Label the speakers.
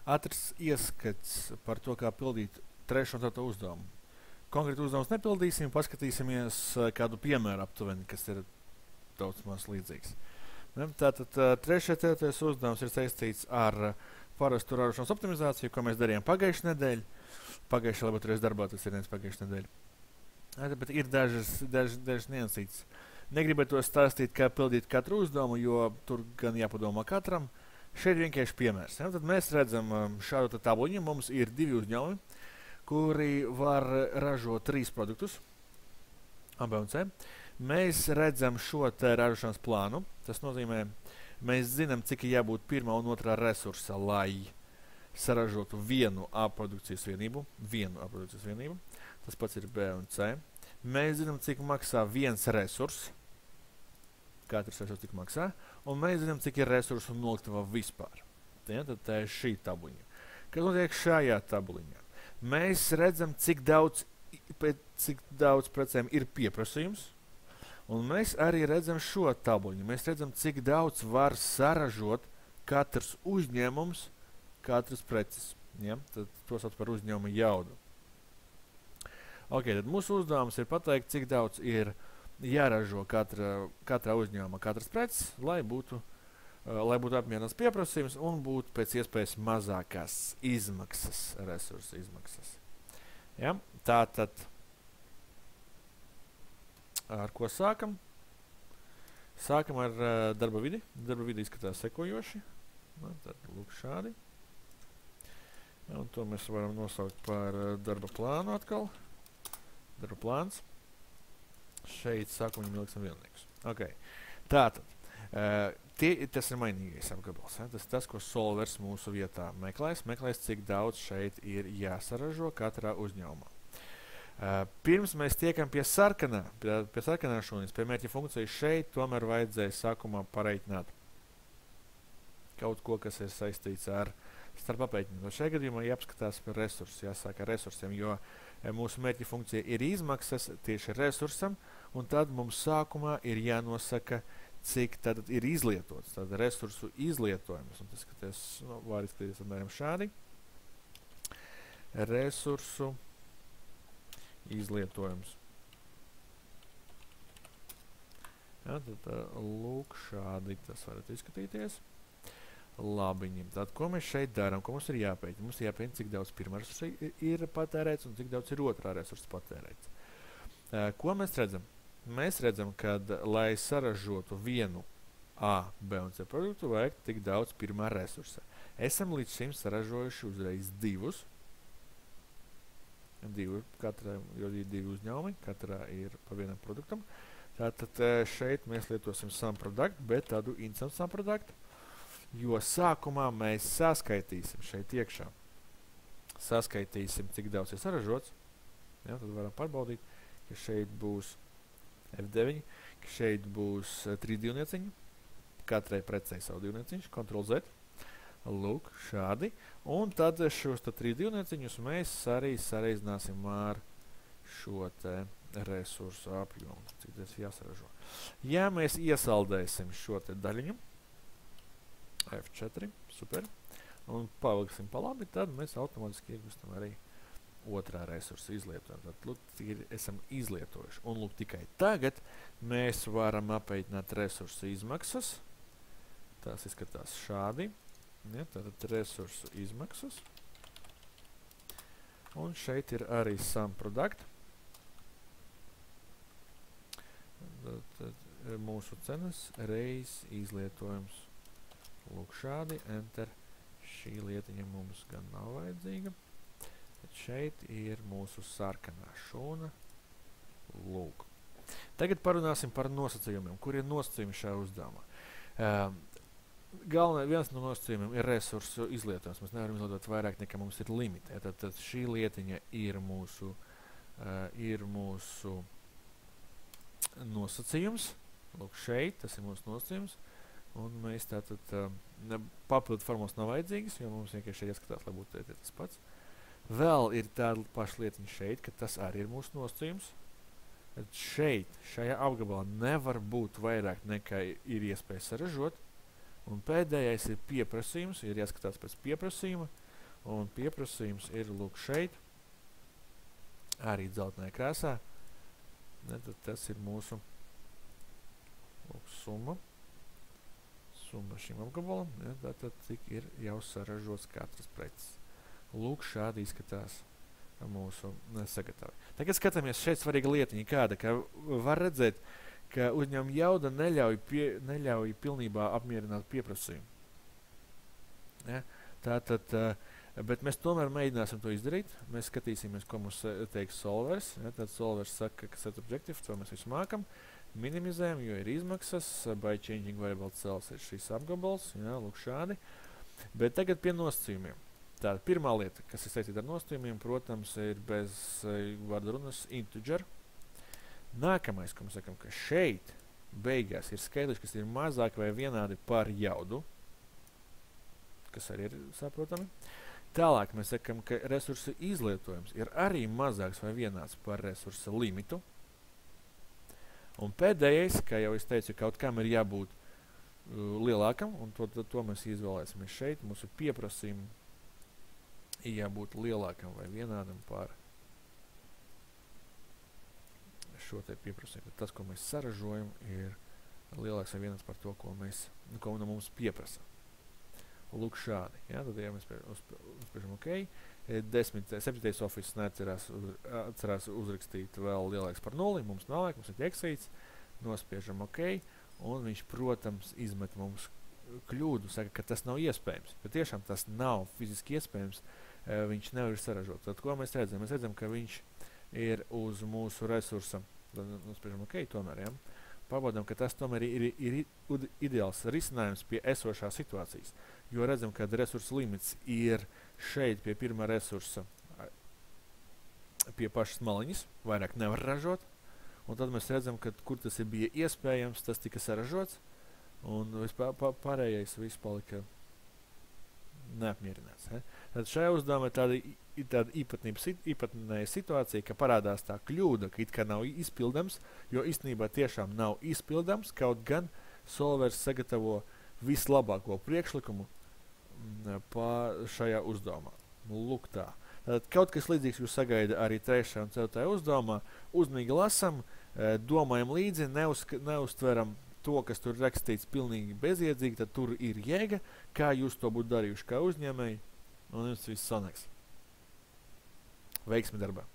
Speaker 1: ātrs ieskats par to, kā pildīt trešo un ceturto uzdevumu. Konkrēti uzdevumus nepildīsim, paskatīsimies kādu piemēru aptuveni, kas ir daudz maz līdzīgs. Tātad trešais, ceturtais uzdevums ir saistīts ar parastu ražošanas optimizāciju, ko mēs darījām pagājušajā nedēļā. Pagājušajā laboratorijas darbā tas ir viens pagājušajā nedēļā. Bet ir dažas niansītes. Negribētu to stāstīt, kā pildīt katru uzdevumu, jo tur gan jāpadomā katram. Šeit vienkārši piemērs. Tad mēs redzam šādu tabuliņu. Mums ir 2 uzņēmumi, kuri var ražot 3 produktus, A, B un C. Mēs redzam šo te ražošanas plānu. Tas nozīmē, mēs zinām, cik ir jābūt pirmā un otrā resursa, lai saražotu vienu A produkcijas vienību. Tas pats ir B un C. Mēs zinām, cik maksā viens resurs. Katrs resurs cik maksā. Un mēs zinām, cik ir resursu noliktava vispār. Tad tā ir šī tabuliņa. Kas notiek šajā tabuliņā? Mēs redzam, cik daudz precēm ir pieprasījums. Un mēs arī redzam šo tabuliņu. Mēs redzam, cik daudz var saražot katrs uzņēmums, katras preces. Tad to sauc par uzņēmuma jaudu. Tad mūsu uzdevums ir pateikt, cik daudz ir jāražo katrā uzņēmuma katras preces, lai būtu apmierināts pieprasījums un būtu pēc iespējas mazākās izmaksas, resursu izmaksas. Tātad, ar ko sākam? Sākam ar darba vidi. Darba vidi izskatās sekojoši. Tad lūk šādi. Un to mēs varam nosaukt par darba plānu atkal. Darba plāns. Šeit sākumā ieliksim vienlīgus. Tātad, tas ir mainīgais apgabals. Tas, ko solvers mūsu vietā meklēs, cik daudz šeit ir jāsaražo katrā uzņēmumā. Pirms mēs tiekam pie sarkanā šūnīs, pie mērķa funkcijas šeit, tomēr vajadzēja sākumā pareiķināt kaut ko, kas ir saistīts ar starp aprēķinu. Šajā gadījumā jāapskatās par resursus, jāsāk ar resursiem, jo mūsu mērķa funkcija ir izmaksas tieši resursam, un tad mums sākumā ir jānosaka, cik tad ir izlietots, tad resursu izlietojums. Un tas var izskatīties apmēram šādi. Resursu izlietojums. Tad lūk šādi tas varat izskatīties. Labiņi. Tad, ko mēs šeit darām, ko mums ir jāpēķina? Mums ir jāpēķina, cik daudz pirmā resursa ir patērēts un cik daudz ir otrā resursa patērēts. Ko mēs redzam? Mēs redzam, ka, lai saražotu vienu A, B un C produktu, vajag tik daudz pirmā resursa. Esam līdz šim saražojuši uzreiz 2. Jo ir 2 uzņēmumi, katrā ir pa vienam produktam. Tātad šeit mēs lietosim sum product, bet tādu instant sum product. Jo sākumā mēs saskaitīsim šeit iekšā. Saskaitīsim, cik daudz ir saražots. Tad varam pārbaudīt, ka šeit būs F9, ka šeit būs 3 divnieciņi. Katrai precei savu divnieciņš, Ctrl Z. Lūk, šādi. Un tad šos 3 divnieciņus mēs arī sareizināsim ar šo te resursu apjomu, cik tas jāsaražo. Ja mēs iesaldēsim šo te daļiņu, F4, super, un pavilksim pa labi, tad mēs automātiski iegūstam arī otrā resursa izlietojumu. Tad, lūk, esam izlietojuši. Un, lūk, tikai tagad mēs varam apēķināt resursu izmaksas. Tās izskatās šādi. Tātad resursu izmaksas. Un šeit ir arī sum product. Tad mūsu cenas reiz izlietojums. Lūk šādi, enter, šī lietiņa mums gan nav vajadzīga. Tad šeit ir mūsu sarkanā šūna. Lūk. Tagad parunāsim par nosacījumiem. Kur ir nosacījumi šajā uzdevumā? Viens no nosacījumiem ir resursu izlietojums. Mēs nevaram izlietot vairāk nekā mums ir limite. Tad šī lietiņa ir mūsu nosacījums. Lūk šeit, tas ir mūsu nosacījums. Un mēs tātad papildu formos nav vajadzīgas, jo mums vienkārši šeit ieskatās, lai būtu tas pats. Vēl ir tāda paša lietiņa šeit, ka tas arī ir mūsu nosacījums. Šeit, šajā apgabalā nevar būt vairāk nekā ir iespēja saražot. Un pēdējais ir pieprasījums, ir jāskatās pēc pieprasījuma. Un pieprasījums ir lūk šeit, arī dzeltenē krāsā. Ne, tad tas ir mūsu lūk, summa šim apgabalam. Ja, tātad cik ir jau saražots katrs preces. Lūk šādi izskatās mūsu sagatavi. Tagad skatāmies šeit svarīga lietiņa kāda, ka var redzēt, ka uzņēmuma jauda neļauj pilnībā apmierināt pieprasījumu. Ja? Tātad, bet mēs tomēr mēģināsim to izdarīt. Mēs skatīsimies, ko mums teiks solvers. Ja? Tad solvers saka, ka set objective, to mēs visu mākam. Minimizējam, jo ir izmaksas. By changing variable cells ir šīs apgabals. Ja? Lūk šādi. Bet tagad pie nosacījumiem. Tāda pirmā lieta, kas ir saistīta ar nosacījumiem, protams, ir bez vārda runas integer. Nākamais, ko mēs sakam, ka šeit beigās ir skaitlis, kas ir mazāk vai vienādi par jaudu, kas arī ir saprotami. Tālāk mēs sakam, ka resursa izlietojums ir arī mazāks vai vienāds par resursa limitu. Un pēdējais, kā jau es teicu, kaut kam ir jābūt lielākam, un to mēs izvēlēsimies šeit, mūsu pieprasījumu jābūt lielākam vai vienādam par šo te pieprasījumu. Tas, ko mēs saražojam, ir lielāks vai vienāds par to, ko no mums pieprasa. Lūk šādi. Ja? Tad, ja mēs uzspiežam OK, 7. office neatcerās uzrakstīt vēl lielāks par 0, mums nav laika, mums ir tieksīts, nospiežam OK, un viņš, protams, izmet mums kļūdu, saka, ka tas nav iespējams. Bet tiešām tas nav fiziski iespējams, viņš nevar saražot. Tad, ko mēs redzam? Mēs redzam, ka viņš ir uz mūsu resursa, nospiežam OK, tomēr, ja? Pabaudam, ka tas tomēr ir ideāls risinājums pie esošās situācijas. Jo redzam, ka resursa limits ir šeit pie pirmā resursa, pie pašas maliņas, vairāk nevar ražot. Un tad mēs redzam, ka kur tas bija iespējams, tas tika saražots. Un pārējais viss palika neapmierināts. Tad šajā uzdevumā ir tāda īpatnēja situācija, ka parādās tā kļūda, ka it kā nav izpildams, jo īstenībā tiešām nav izpildams, kaut gan solvers sagatavo vislabāko priekšlikumu šajā uzdevumā. Lūk tā. Tātad kaut kas līdzīgs jūs sagaida arī 3. un 4. uzdevumā. Uzmanīgi lasam, domājam līdzi, neuztveram to, kas tur rakstīts pilnīgi bezjēdzīgi, tad tur ir jēga, kā jūs to būtu darījuši kā uzņēmēji, un jums viss sanāks. Veiksmi darbā!